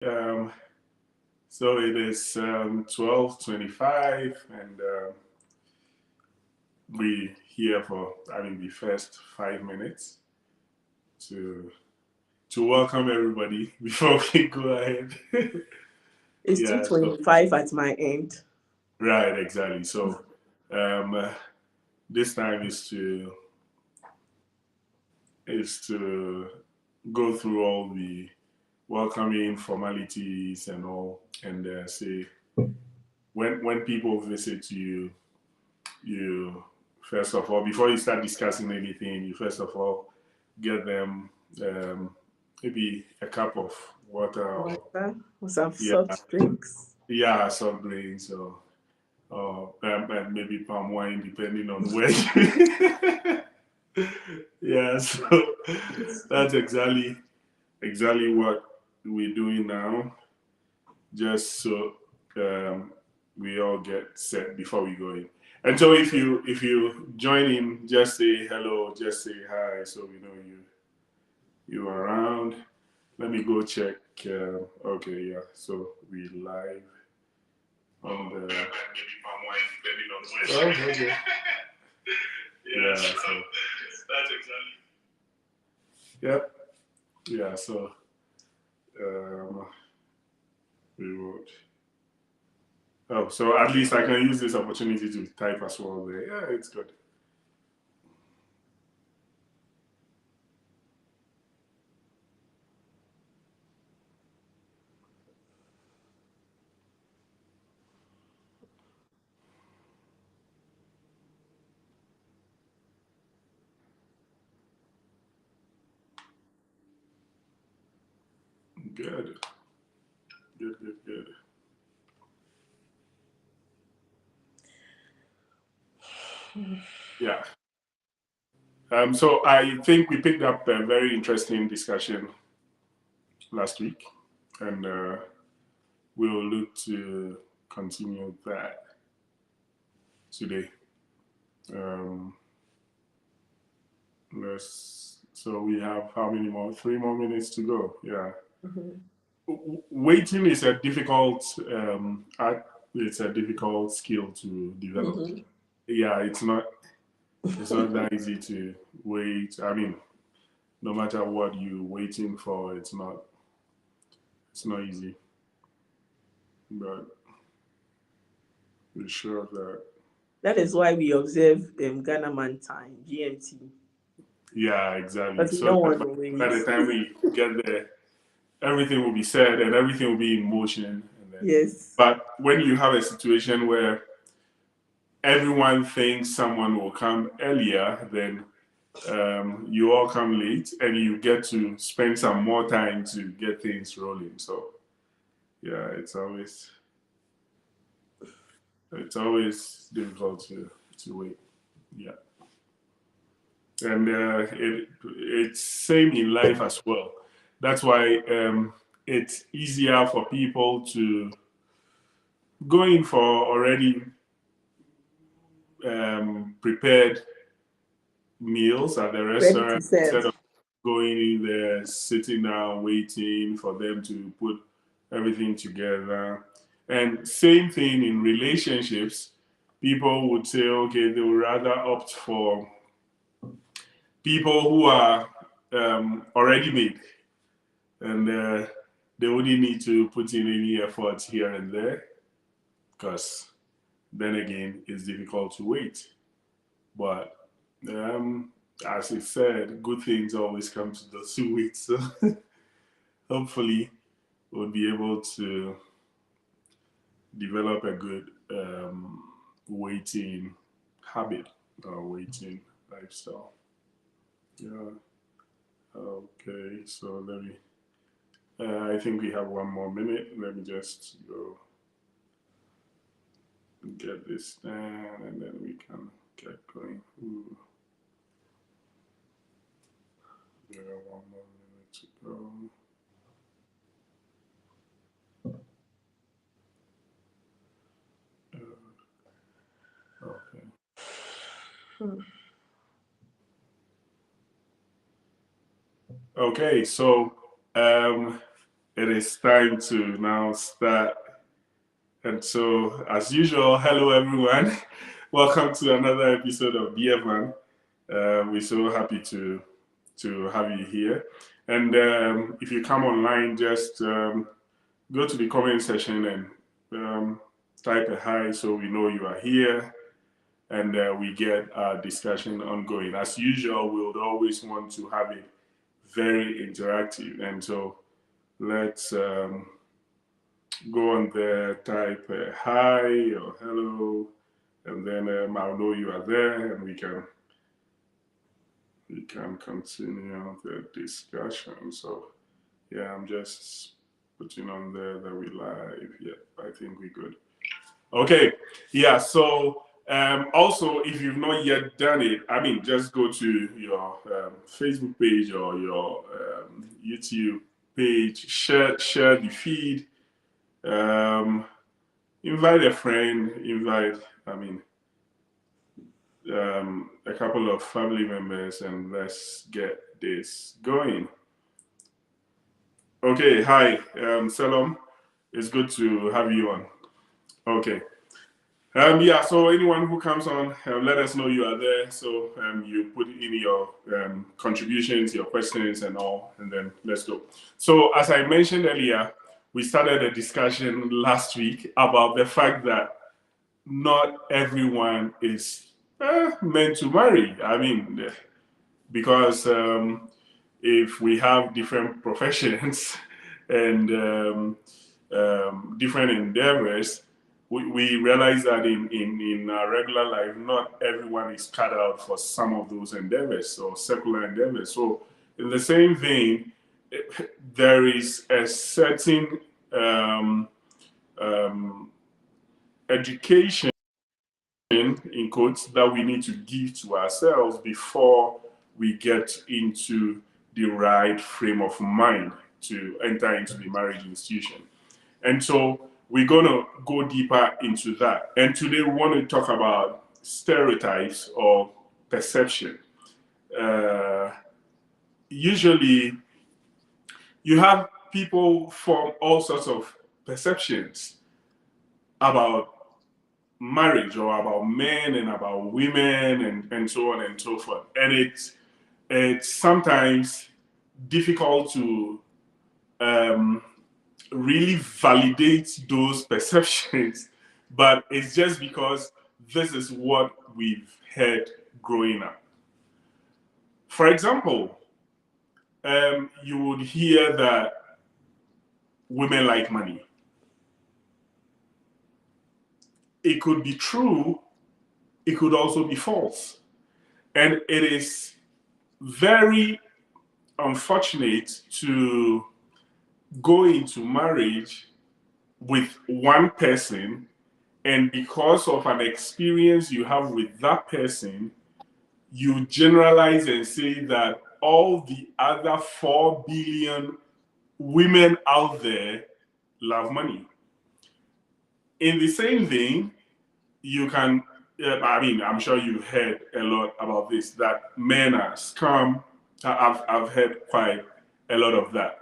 Um, so it is 12:25, and we here for the first 5 minutes to welcome everybody before we go ahead. It's Yeah, so 2:25 at my end. right, exactly. So this time is to go through all the welcoming formalities and all, and say when people visit you, you first of all, before you start discussing anything, you first of all get them um, maybe a cup of water or Water, some yeah, soft drinks. soft drinks or and maybe palm wine depending on where you yeah, so that's exactly what we're doing now, just so um, we all get set before we go in. And so if you join in, just say hello, just say hi, so we know you are around. Let me go check. Okay, yeah. So we live on the. Oh, okay. Yeah. So that's exactly. Yep. Yeah. So um, we would. Oh, so at least I can use this opportunity to type as well there. Yeah, it's good. Good. Good, good, good. Yeah. So I think we picked up a very interesting discussion last week, and we'll look to continue that today. Um, so we have how many more? 3 more minutes to go. Yeah. Mhm. Waiting is a difficult it's a difficult skill to develop. Mhm. Yeah, it's not that easy to wait. I mean, no matter what you're waiting for, it's not easy. But we're sure that That is why we observe Ghana man time, GMT, yeah, exactly. because we So don't that want to by wait. the time we get there, everything will be said and everything will be in motion. And then, Yes. but when you have a situation where everyone thinks someone will come earlier, then you all come late and you get to spend some more time to get things rolling. So yeah, it's always difficult to wait. Yeah, and it's same in life as well. That's why it's easier for people to go in for already prepared meals at the Ready restaurant to instead serve. of going in there, sitting down, waiting for them to put everything together. And same thing in relationships. People would say, okay, they would rather opt for people who are already made, and they wouldn't need to put in any effort here and there, because then again, it's difficult to wait. But um, as it said, good things always come to those who wait. So hopefully, we'll be able to develop a good waiting habit or waiting lifestyle. Yeah. Okay. So let me. I think we have 1 more minute. Let me just go get this done, and then we can get going. Ooh, we have 1 more minute to go. Okay. Okay. So um, it is time to now start. And so, as usual, hello everyone. Welcome to another episode of BF1. We're so happy to have you here. And if you come online, just go to the comment section and type a hi so we know you are here, and we get our discussion ongoing. As usual, we would always want to have it very interactive, and so let's go on there, type hi or hello, and then I'll know you are there, and we can continue the discussion. So yeah, I'm just putting on there that we live. Yeah, I think we're good. Okay, yeah. So also, if you've not yet done it, I mean, just go to your Facebook page or your YouTube page, share the feed, invite a friend, a couple of family members, and let's get this going. Okay, hi, Salam. It's good to have you on. Okay. Yeah, so anyone who comes on, let us know you are there. So you put in your contributions, your questions, and all, and then let's go. So as I mentioned earlier, we started a discussion last week about the fact that not everyone is meant to marry. I mean, because if we have different professions and different endeavors, we realize that in our regular life, not everyone is cut out for some of those endeavors or secular endeavors. So, in the same vein, there is a certain education, in quotes, that we need to give to ourselves before we get into the right frame of mind to enter into the marriage institution. And so we're going to go deeper into that. And today we want to talk about stereotypes or perception. Usually you have people form all sorts of perceptions about marriage or about men and about women and so on and so forth. And it's sometimes difficult to really validate those perceptions, but it's just because this is what we've heard growing up. For example, you would hear that women like money. It could be true, it could also be false. And it is very unfortunate to go into marriage with one person, and because of an experience you have with that person, you generalize and say that all the other 4 billion women out there love money. In the same vein, you can, I'm sure you've heard a lot about this, that men are scum. I've heard quite a lot of that.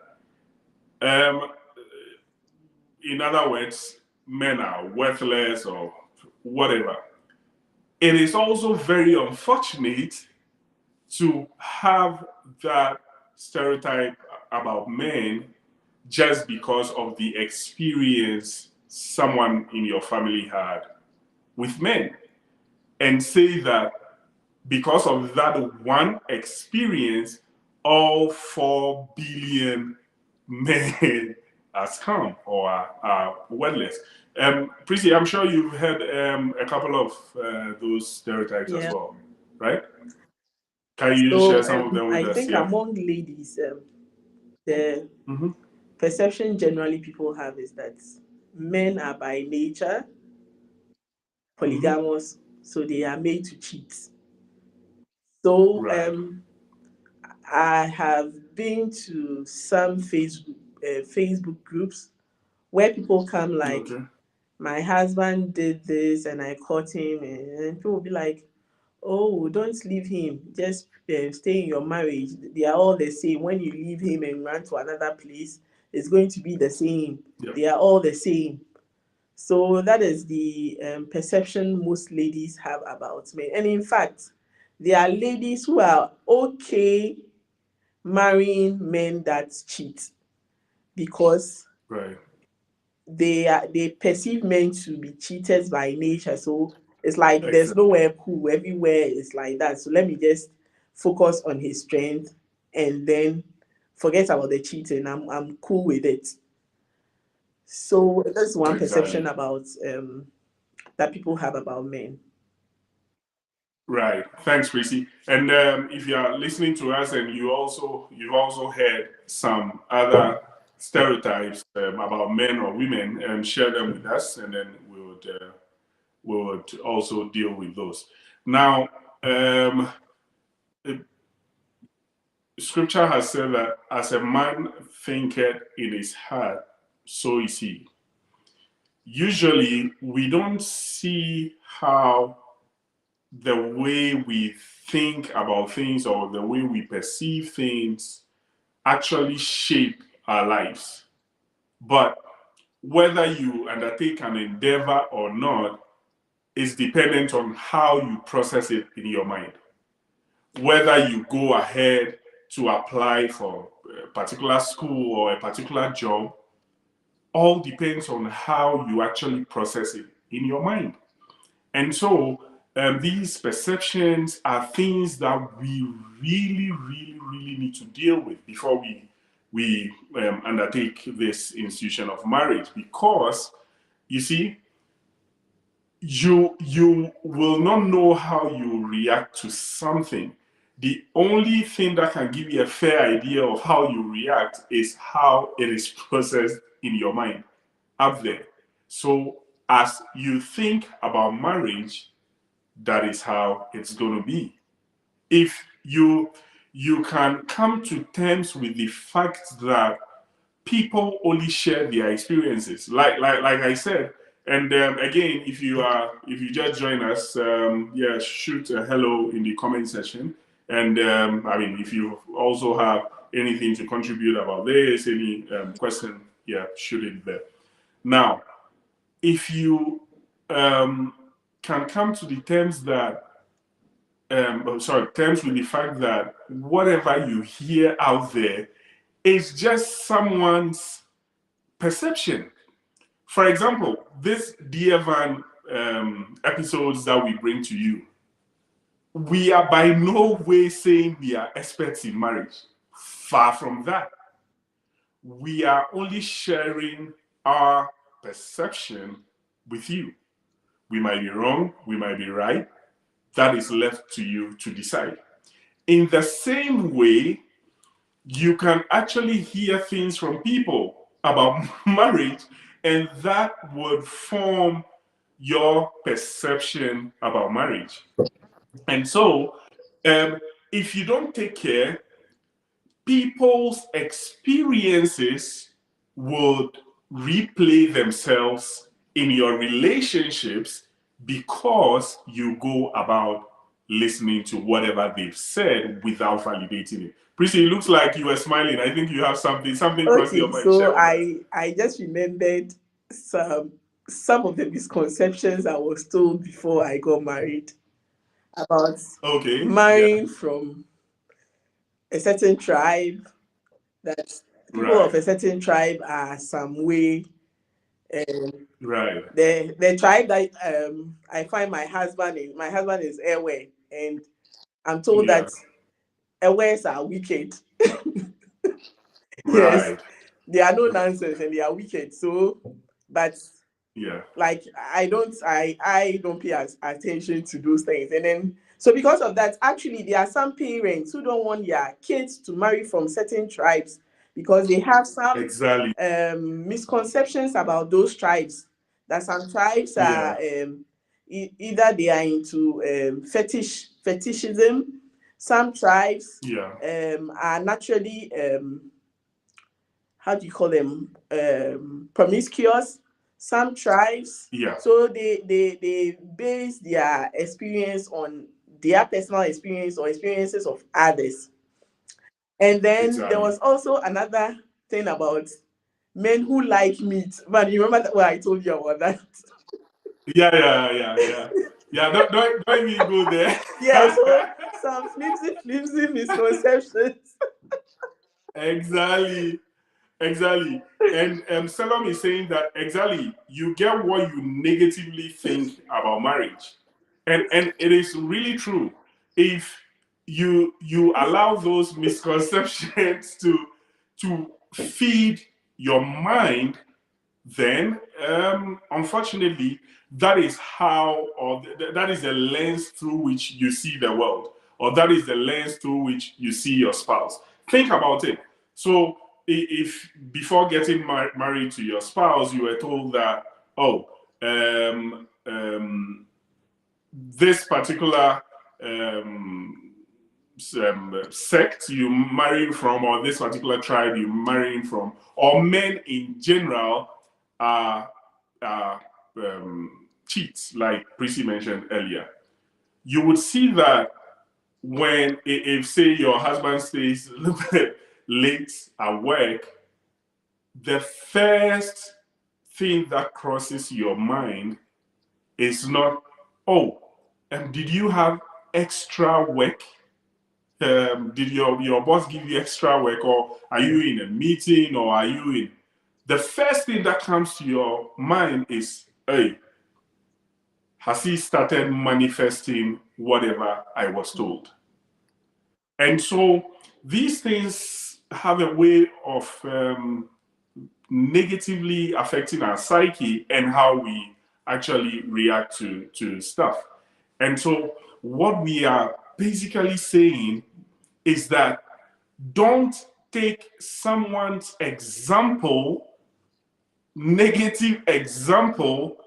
In other words, men are worthless or whatever. It is also very unfortunate to have that stereotype about men just because of the experience someone in your family had with men, and say that because of that one experience, all 4 billion men are scum or are worthless. Prissy, I'm sure you've heard a couple of those stereotypes as well, right? Can you share some of them with I us? think among ladies, the perception generally people have is that men are by nature polygamous, so they are made to cheat. So Right. I have been to some Facebook groups where people come like, my husband did this and I caught him, and people will be like, oh, don't leave him, just stay in your marriage. They are all the same. When you leave him and run to another place, is going to be the same. Yeah. They are all the same. So that is the perception most ladies have about men. And in fact, there are ladies who are okay marrying men that cheat because Right. they perceive men to be cheaters by nature. So it's like there's Exactly. nowhere cool. Everywhere is like that. So let me just focus on his strength and then forget about the cheating. I'm cool with it. So that's one Exactly. perception about that people have about men. Right. Thanks, Tracy. And if you are listening to us and you've also heard some other stereotypes about men or women, share them with us, and then we would also deal with those. Now, Scripture has said that as a man thinketh in his heart, so is he. Usually, we don't see how the way we think about things or the way we perceive things actually shape our lives. But whether you undertake an endeavor or not is dependent on how you process it in your mind. Whether you go ahead to apply for a particular school or a particular job, all depends on how you actually process it in your mind. And so these perceptions are things that we really, really, really need to deal with before we undertake this institution of marriage. Because you see, you will not know how you react to something. The only thing that can give you a fair idea of how you react is how it is processed in your mind up there. So as you think about marriage, that is how it's going to be. If you can come to terms with the fact that people only share their experiences, like I said. And again, if you just join us, yeah, shoot a hello in the comment section. And I mean, if you also have anything to contribute about this, any question, yeah, shoot it there. Now, if you can come to the terms that terms with the fact that whatever you hear out there is just someone's perception. For example, this Dear Van episodes that we bring to you, we are by no way saying we are experts in marriage. Far from that. We are only sharing our perception with you. We might be wrong, we might be right. That is left to you to decide. In the same way, you can actually hear things from people about marriage, and that would form your perception about marriage. And so, if you don't take care, people's experiences would replay themselves in your relationships because you go about listening to whatever they've said without validating it. Prissy, it looks like you were smiling. I think you have something crossed your Okay, mind. so Share with us. I just remembered some of the misconceptions I was told before I got married about Okay, yeah, marrying from a certain tribe, that people of right, a certain tribe are some way. Um, right, the tribe that I find my husband is Ewe, and I'm told yeah, that Ewes are wicked. Yes, right, they are no nonsense and they are wicked. So, but yeah, like I don't pay attention to those things, and then so because of that, actually there are some parents who don't want their kids to marry from certain tribes because they have some exactly, misconceptions about those tribes, that some tribes are yeah, either they are into fetishism. Some tribes yeah, are naturally how do you call them, promiscuous. Some tribes, yeah, so they base their experience on their personal experience or experiences of others. And then there exactly, was also another thing about men who like meat. But you remember what I told you about that? Yeah. Don't even go there. Yeah, so some flimsy misconceptions. Exactly. And Salam is saying that exactly you get what you negatively think about marriage. And it is really true. If you allow those misconceptions to feed your mind, then unfortunately that is how, or that is the lens through which you see the world, or that is the lens through which you see your spouse. Think about it. So if before getting married to your spouse you were told that, oh, this particular sect you marrying from, or this particular tribe you marrying from, or men in general are cheats, like Prissy mentioned earlier, you would see that when, if say your husband stays a little bit late at work, the first thing that crosses your mind is not, oh, did you have extra work? Did your boss give you extra work, or are you in a meeting, or are you in? The first thing that comes to your mind is, hey, has he started manifesting whatever I was told? And so these things have a way of negatively affecting our psyche and how we actually react to stuff. And so what we are basically saying is that don't take someone's example, negative example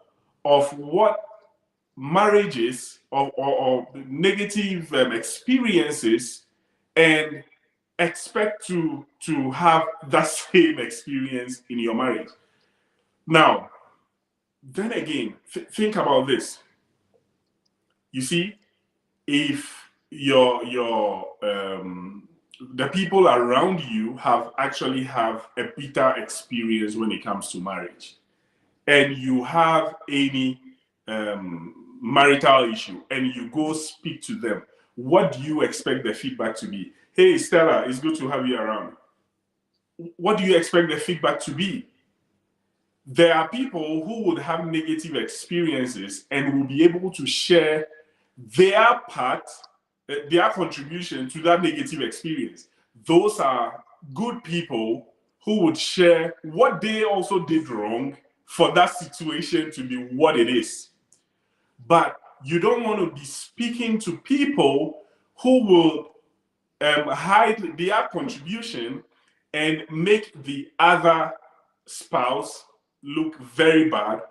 of what marriage is, or negative experiences, and expect to have that same experience in your marriage. Now, then again, think about this. You see, if the people around you have a bitter experience when it comes to marriage, and you have any marital issue, and you go speak to them, what do you expect the feedback to be? Hey, Stella, it's good to have you around. What do you expect the feedback to be? There are people who would have negative experiences and will be able to share their part, their contribution to that negative experience. Those are good people who would share what they also did wrong for that situation to be what it is. But you don't want to be speaking to people who will hide their contribution and make the other spouse look very bad.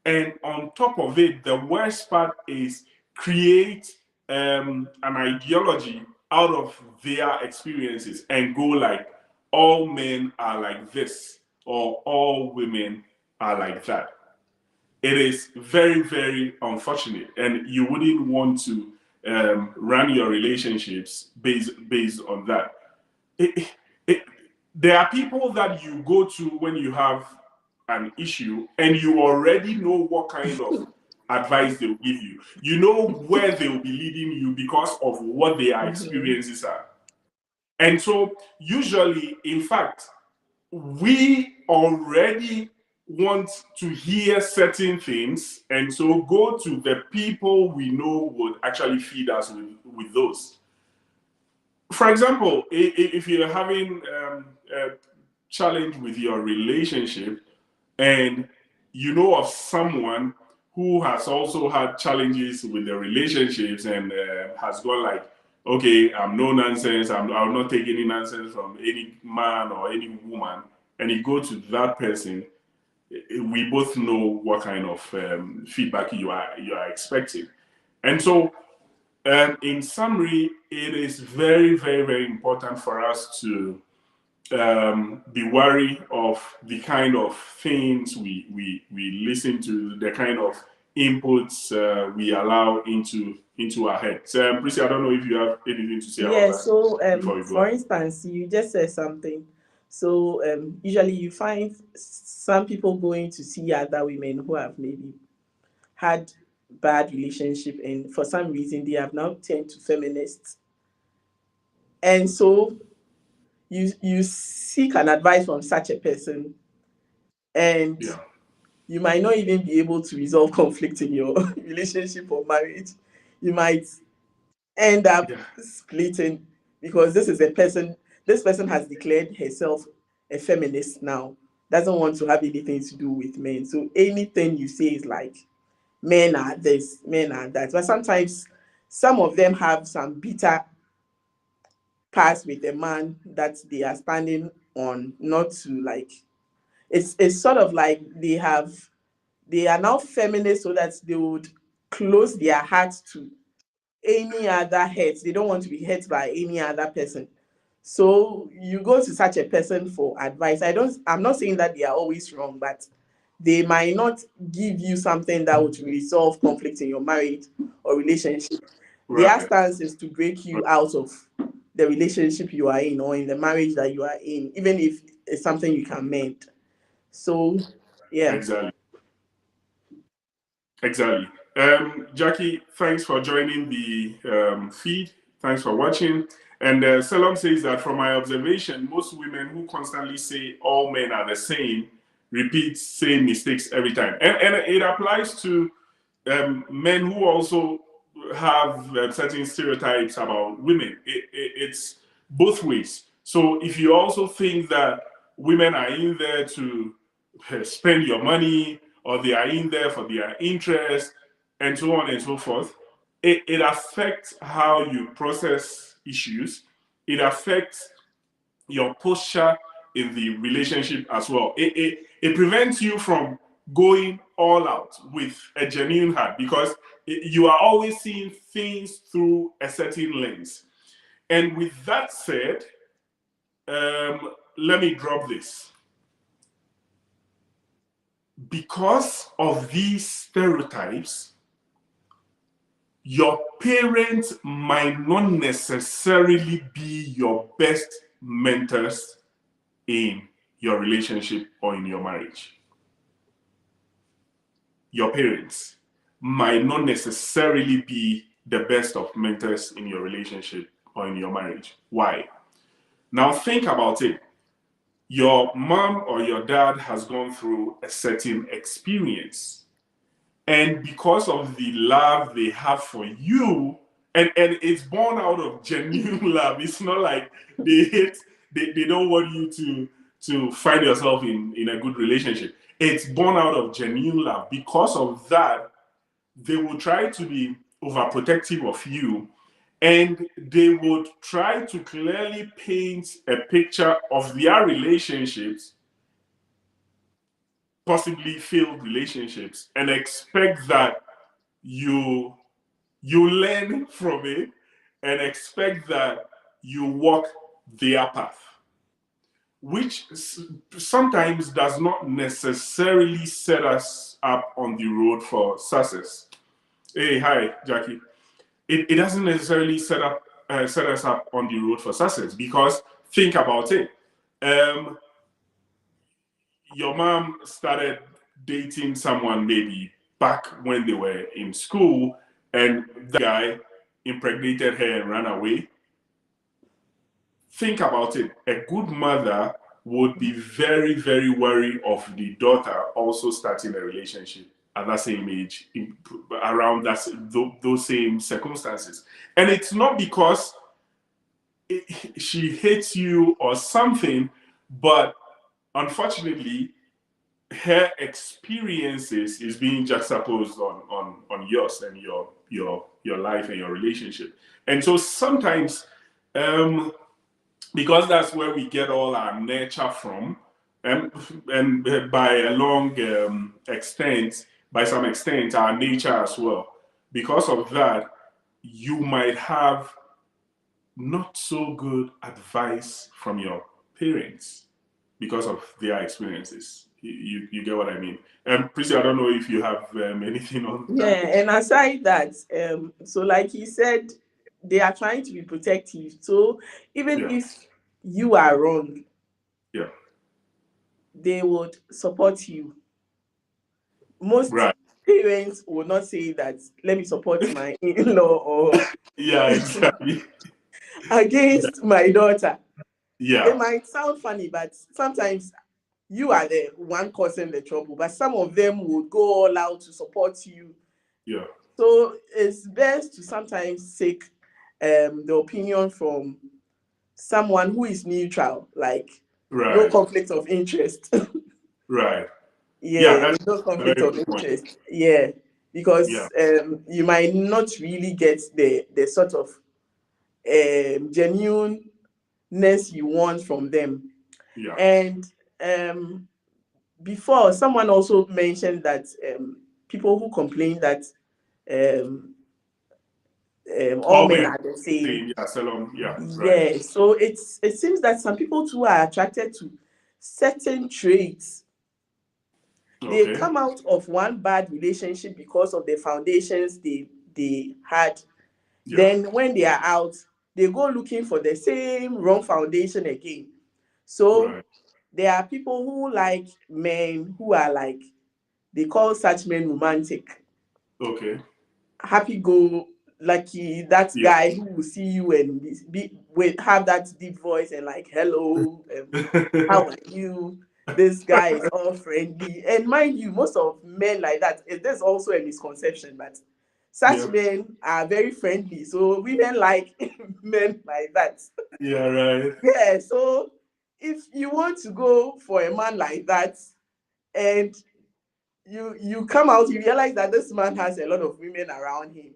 And on top of it, the worst part is create an ideology out of their experiences and go like, all men are like this, or all women are like that. It is very, very unfortunate, and you wouldn't want to run your relationships based on that. There are people that you go to when you have an issue, and you already know what kind of advice they'll give you. You know where they'll be leading you because of what their experiences are. And so usually, in fact, we already want to hear certain things, and so go to the people we know would actually feed us with those. For example, if you're having a challenge with your relationship, and you know of someone who has also had challenges with their relationships, and has gone like, okay, I'm no nonsense, I'll not take any nonsense from any man or any woman, and you go to that person, we both know what kind of feedback you are expecting. And so in summary, it is very, very, very important for us to be wary of the kind of things we listen to, the kind of inputs we allow into our heads. Prissy, I don't know if you have anything to say about that. So for instance, you just said something. So usually you find some people going to see other women who have maybe had bad relationship, and for some reason they have now turned to feminists. And so you seek an advice from such a person, and Yeah. you might not even be able to resolve conflict in your relationship or marriage. You might end up Yeah. splitting because this person has declared herself a feminist now, doesn't want to have anything to do with men. So anything you say is like, men are this, men are that. But sometimes some of them have some bitter past with a man that they are standing on, not to like, it's sort of like they are now feminists so that they would close their hearts to any other hurt. They don't want to be hurt by any other person. So you go to such a person for advice. I'm not saying that they are always wrong, but they might not give you something that would resolve conflict in your marriage or relationship. Their Right. stance is to break you out of the relationship you are in or in the marriage that you are in, even if it's something you can mend. So yeah. Exactly. Exactly. Jackie, thanks for joining the feed. Thanks for watching. And Selam says that from my observation, most women who constantly say all men are the same repeat same mistakes every time. And it applies to men who also have certain stereotypes about women. It's both ways. So if you also think that women are in there to spend your money, or they are in there for their interest, and so on and so forth, it affects how you process issues. It affects your posture in the relationship as well. It prevents you from going all out with a genuine heart, because you are always seeing things through a certain lens. And with that said, let me drop this. Because of these stereotypes, your parents might not necessarily be your best mentors in your relationship or in your marriage. Your parents might not necessarily be the best of mentors in your relationship or in your marriage. Why? Now think about it. Your mom or your dad has gone through a certain experience. And because of the love they have for you, and it's born out of genuine love. It's not like they don't want you to find yourself in a good relationship. It's born out of genuine love. Because of that, they will try to be overprotective of you, and they would try to clearly paint a picture of their relationships, possibly failed relationships, and expect that you learn from it and expect that you walk their path, which sometimes does not necessarily set us up on the road for success. Hey, hi, Jackie. It doesn't necessarily set us up on the road for success, because think about it. Your mom started dating someone maybe back when they were in school, and the guy impregnated her and ran away. Think about it. A good mother would be very, very wary of the daughter also starting a relationship at that same age, around those same circumstances. And it's not because she hates you or something, but unfortunately, her experiences is being juxtaposed on yours and your life and your relationship. And so sometimes, because that's where we get all our nurture from, and by a long extent, by some extent, our nature as well. Because of that, you might have not so good advice from your parents because of their experiences. You get what I mean? Prissy, I don't know if you have anything on Yeah, that. and aside that, so like he said, they are trying to be protective. So even Yeah. if you are wrong, Yeah. they would support you. Most Right. parents will not say that, let me support my in-law or Yeah, exactly. against my daughter. It Yeah. might sound funny, but sometimes you are the one causing the trouble, but some of them would go all out to support you. Yeah. So it's best to sometimes seek the opinion from someone who is neutral, like no Right. conflict of interest. Right. Yeah, Yeah, that's no a conflict very of good point. interest. Yeah, Yeah. because you might not really get the sort of genuineness you want from them. Yeah. And um, before, someone also mentioned that people who complain that um, all All men men are the same. saying, yeah, Salom. Yeah. Right. Yeah, so it seems that some people too are attracted to certain traits. They Okay. come out of one bad relationship because of the foundations they had. Yeah. Then when they are out, they go looking for the same wrong foundation again. So Right. there are people who like men who are like, they call such men romantic, Okay. happy go lucky, that Yeah. guy who will see you and have that deep voice and like, hello, how are you? This guy is all friendly. And mind you, most of men like that, there's also a misconception, but such Yeah. men are very friendly. So women like men like that. Yeah. Right. Yeah, so if you want to go for a man like that, and you come out, you realize that this man has a lot of women around him,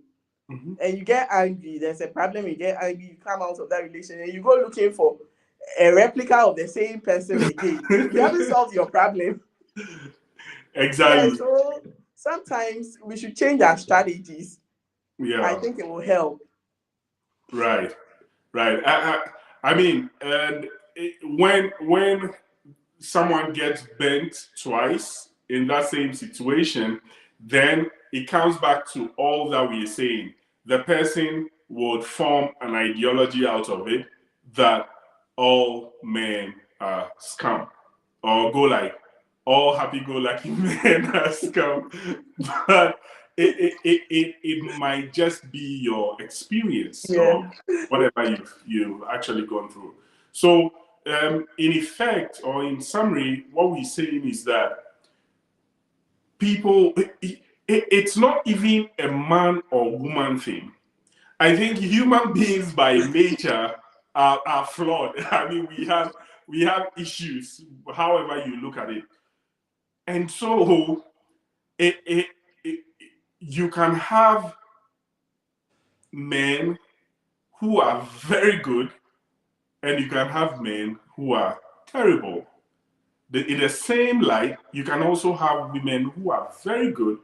Mm-hmm. and you get angry, there's a problem, you get angry, you come out of that relation, and you go looking for a replica of the same person again. You haven't solved your problem. Yeah, Exactly. so sometimes we should change our strategies. I Yeah. think it will help. Right. Right. I mean, and when someone gets bent twice in that same situation, then it comes back to all that we are saying. The person would form an ideology out of it that all men are scum, or go like all happy-go-lucky men are scum. But it might just be your experience Yeah. or whatever you've actually gone through. So in effect, or in summary, what we're saying is that people, it's not even a man or woman thing. I think human beings by nature are flawed. I mean, we have issues, however you look at it, and so it, it, it you can have men who are very good, and you can have men who are terrible. In the same light, you can also have women who are very good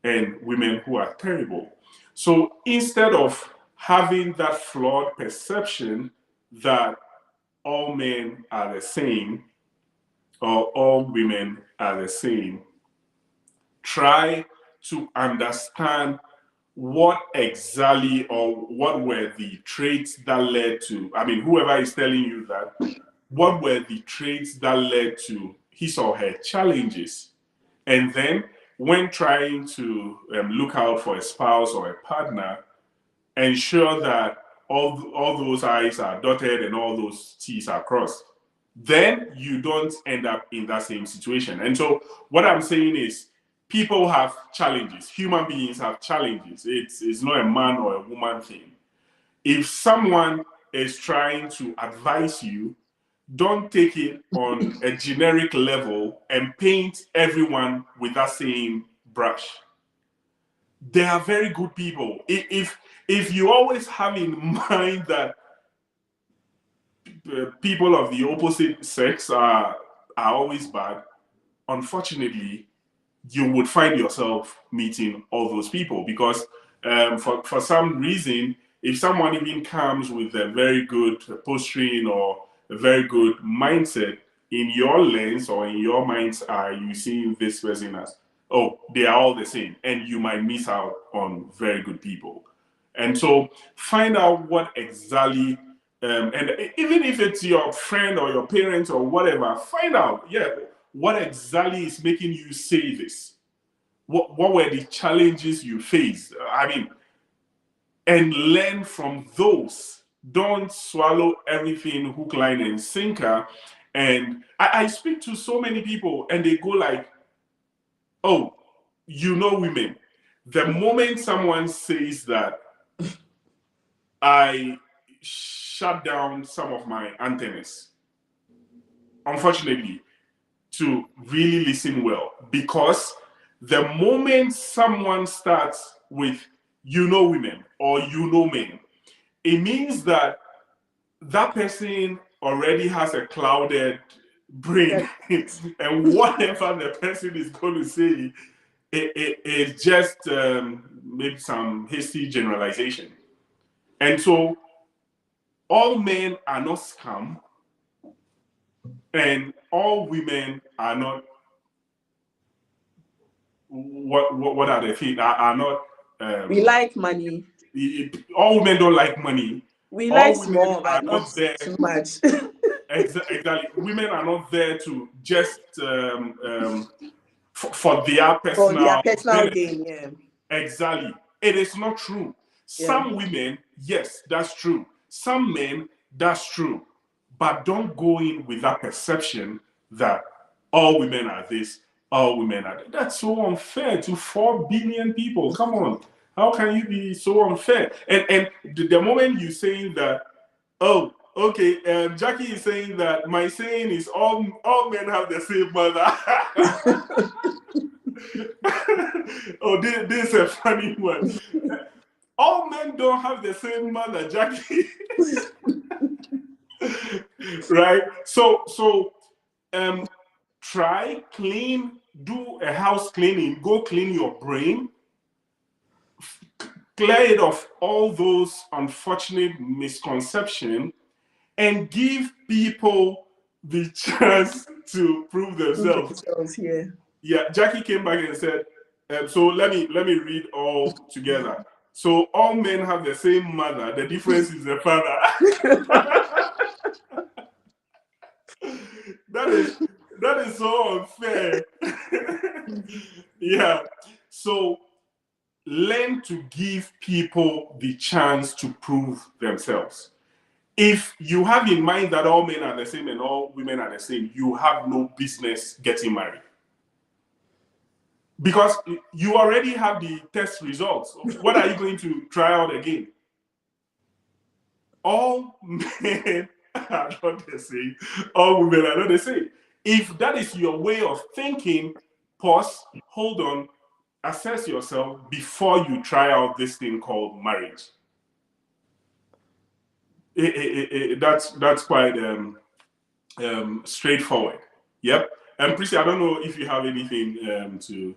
and women who are terrible. So instead of having that flawed perception that all men are the same or all women are the same, try to understand what exactly or what were the traits that led to, I mean, whoever is telling you that, what were the traits that led to his or her challenges? And then, when trying to look out for a spouse or a partner, ensure that all those I's are dotted and all those T's are crossed. Then you don't end up in that same situation. And so, what I'm saying is, people have challenges. Human beings have challenges. It's not a man or a woman thing. If someone is trying to advise you, don't take it on a generic level and paint everyone with that same brush. They are very good people. If you always have in mind that people of the opposite sex are always bad, unfortunately, you would find yourself meeting all those people because for some reason, if someone even comes with a very good posturing or a very good mindset, in your lens or in your mind's eye, you see this person as, oh, they are all the same, and you might miss out on very good people. And so find out what exactly and even if it's your friend or your parents or whatever, find out, what exactly is making you say this? What were the challenges you faced? I mean, and learn from those. Don't swallow everything hook, line, and sinker. And I speak to so many people, and they go like, "Oh, women." The moment someone says that, I shut down some of my antennas, unfortunately, to really listen well. Because the moment someone starts with women or men, it means that that person already has a clouded brain. And whatever the person is going to say, it is just maybe some hasty generalization. And so all men are not scum, and all women are not, what are the things, are not, we like money. All women don't like money. We all like women small, are but not there too much. Exactly. Women are not there to just for their personal gain. Yeah. Exactly. It is not true. Some women, yes, that's true. Some men, that's true. But don't go in with that perception that all women are this, all women are that. That's so unfair to 4 billion people. Come on. How can you be so unfair? And the moment you're saying that, oh, okay, Jackie is saying that my saying is all men have the same mother. Oh, this is a funny one. All men don't have the same mother, Jackie. Right? So try, clean, do a house cleaning, go clean your brain, clear it of all those unfortunate misconceptions, and give people the chance to prove themselves. Yeah, Jackie came back and said, so let me read all together. So all men have the same mother. The difference is the father. that is so unfair. Yeah. So learn to give people the chance to prove themselves. If you have in mind that all men are the same and all women are the same, you have no business getting married. Because you already have the test results. What are you going to try out again? All men are not the same. All women are not the same. If that is your way of thinking, pause, hold on, assess yourself before you try out this thing called marriage. That's quite straightforward. Yep. And Prissy, I don't know if you have anything to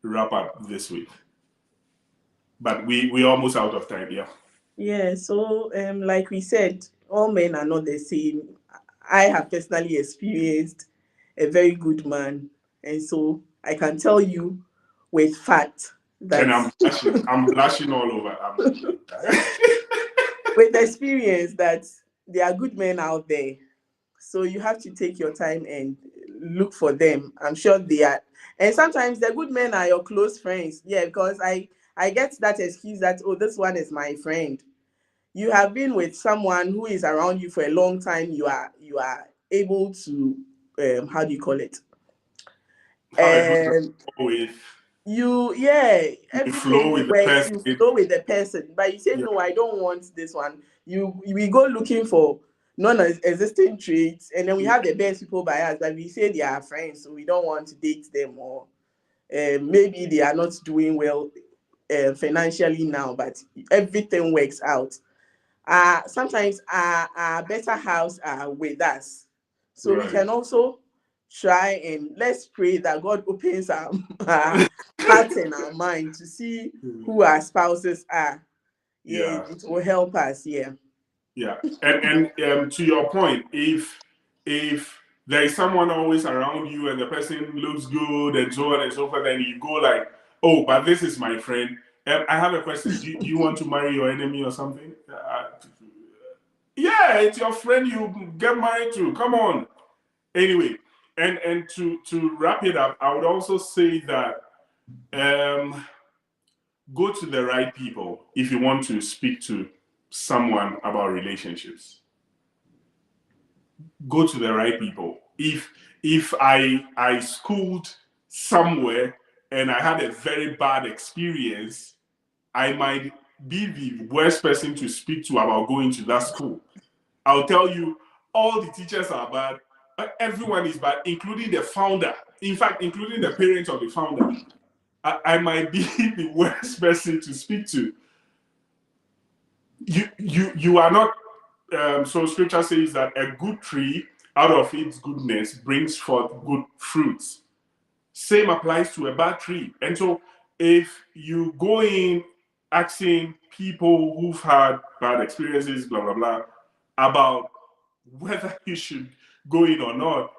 wrap up this week, but we're almost out of time. Yeah. Yeah. So like we said, all men are not the same. I have personally experienced a very good man, and so I can tell you with fact that. And I'm blushing all over. With experience that there are good men out there. So you have to take your time and look for them. I'm sure they are. And sometimes the good men are your close friends. Yeah, because I get that excuse that, oh, this one is my friend. You have been with someone who is around you for a long time. You are able to how do you call it? You flow with the person. You flow with the person, but you say no, I don't want this one. We go looking for non-existing traits, and then we have the best people by us, but we say they are friends, so we don't want to date them, or maybe they are not doing well financially now, but everything works out. Sometimes our better halves are with us, so we can also try and let's pray that God opens our heart and our mind to see who our spouses are. Yeah, it will help us. Yeah. Yeah, and to your point, if there is someone always around you and the person looks good and so on and so forth, then you go like, oh, but this is my friend. I have a question. Do you want to marry your enemy or something? Yeah, it's your friend you get married to. Come on. Anyway, and to wrap it up, I would also say that go to the right people if you want to speak to someone about relationships. Go to the right people. If I schooled somewhere and I had a very bad experience, I might be the worst person to speak to about going to that school. I'll tell you, all the teachers are bad. Everyone is bad, including the founder. In fact, including the parents of the founder. I might be the worst person to speak to. You are not. So Scripture says that a good tree, out of its goodness, brings forth good fruits. Same applies to a bad tree. And so, if you go in asking people who've had bad experiences, blah blah blah, about whether you should go in or not,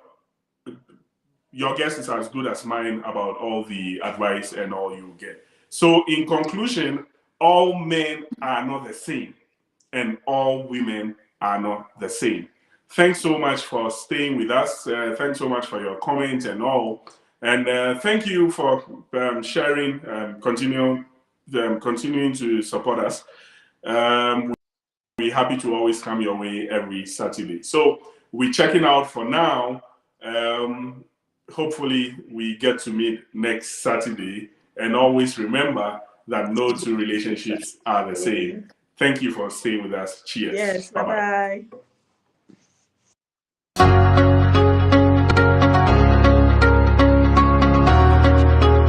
your guess is as good as mine about all the advice and all you get. So in conclusion, all men are not the same and all women are not the same. Thanks so much for staying with us. Thanks so much for your comments and all. And thank you for sharing and continuing to support us. We're happy to always come your way every Saturday. So we're checking out for now. Hopefully we get to meet next Saturday. And always remember that no two relationships are the same. Thank you for staying with us. Cheers. Yes, bye-bye.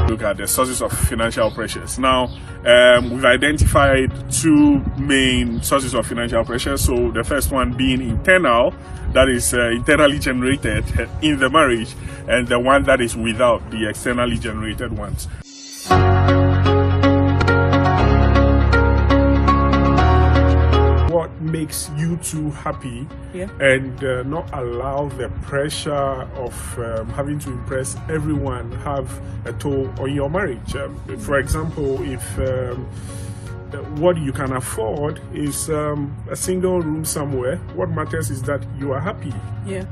Look at the sources of financial pressures. Now, we've identified two main sources of financial pressure. So the first one being internal, that is internally generated in the marriage, and the one that is without, the externally generated ones. What makes you two happy, and not allow the pressure of having to impress everyone have a toll on your marriage. For example, if what you can afford is a single room somewhere, what matters is that you are happy,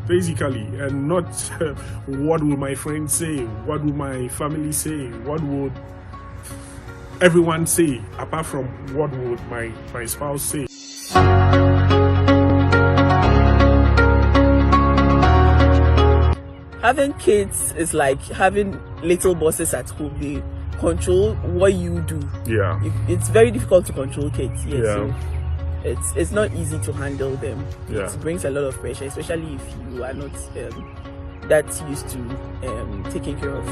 basically, and not what will my friends say, what will my family say, what would everyone say, apart from what would my spouse say. Having kids is like having little bosses at home. They control what you do. Yeah. It's very difficult to control kids. Yes, Yeah. So it's not easy to handle them. Yeah. It brings a lot of pressure, especially if you are not that used to taking care of